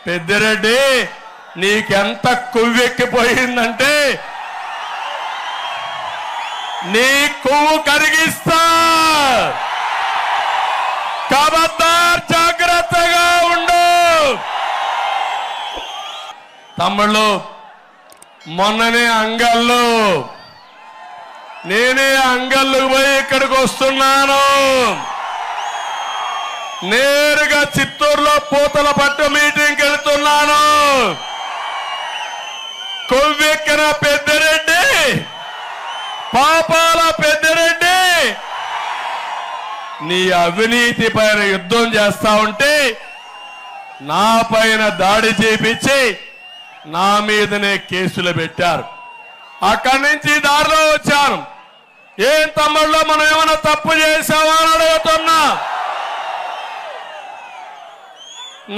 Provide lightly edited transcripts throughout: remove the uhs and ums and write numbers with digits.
పెద్దిరెడ్డి నీకెంత కొవ్వెక్కిపోయిందంటే నీ కొవ్వు కరిగిస్తా. ఖబర్దార్, జాగ్రత్తగా ఉండు. తమ్ముళ్ళు, మొన్ననే అంగళ్ళు, నేనే అంగళ్ళకు పోయి ఇక్కడికి వస్తున్నాను. నేరుగా చిత్తూరులో పూతలపట్టు మీటింగ్కి వెళ్తున్నాను. కొవ్వెక్కిన పెద్దిరెడ్డి, పాపాల పెద్దిరెడ్డి నీ అవినీతి పైన యుద్ధం చేస్తా ఉంటే నా పైన దాడి చేపించి నా మీదనే కేసులు పెట్టారు. అక్కడి నుంచి దారిలో వచ్చాను. ఏం తమ్ముళ్ళు, మనం ఏమైనా తప్పు చేశామా అని అడుగుతున్నా.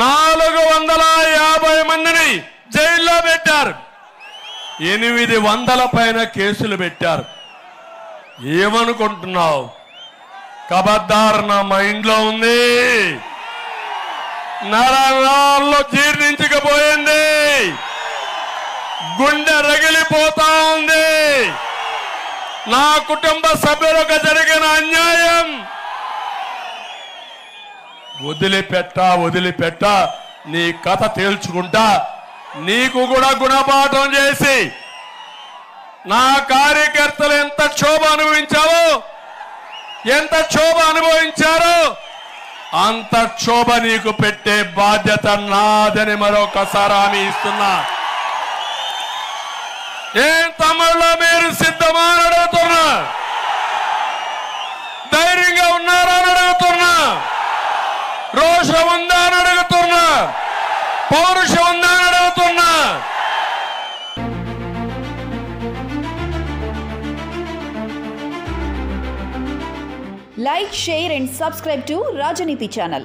450 మందిని జైల్లో పెట్టారు. 800 పైన కేసులు పెట్టారు. ఏమనుకుంటున్నావు? ఖబర్దార్, నా మైండ్లో ఉంది, నరాల్లో జీర్ణించకపోయింది, గుండె రగిలిపోతా ఉంది. నా కుటుంబ సభ్యులకు జరిగిన అన్యాయం వదిలిపెట్ట నీ కథ తేల్చుకుంటా. నీకు కూడా గుణపాఠం చేసి నా కార్యకర్తలు ఎంత క్షోభ అనుభవించారో అంత క్షోభ నీకు పెట్టే బాధ్యత నాదని మరొకసారి హామీ ఇస్తున్నా. ఏం తమ్ముళ్ళు, మీరు సిద్ధమా అని అడుగుతున్నా. ధైర్యంగా ఉన్నారా అని అడుగుతున్నా. రోషం ఉందా అని అడుగుతున్నా. పౌరుషం ఉందా అని అడుగుతున్నా. Like, share and subscribe to Rajaniti channel.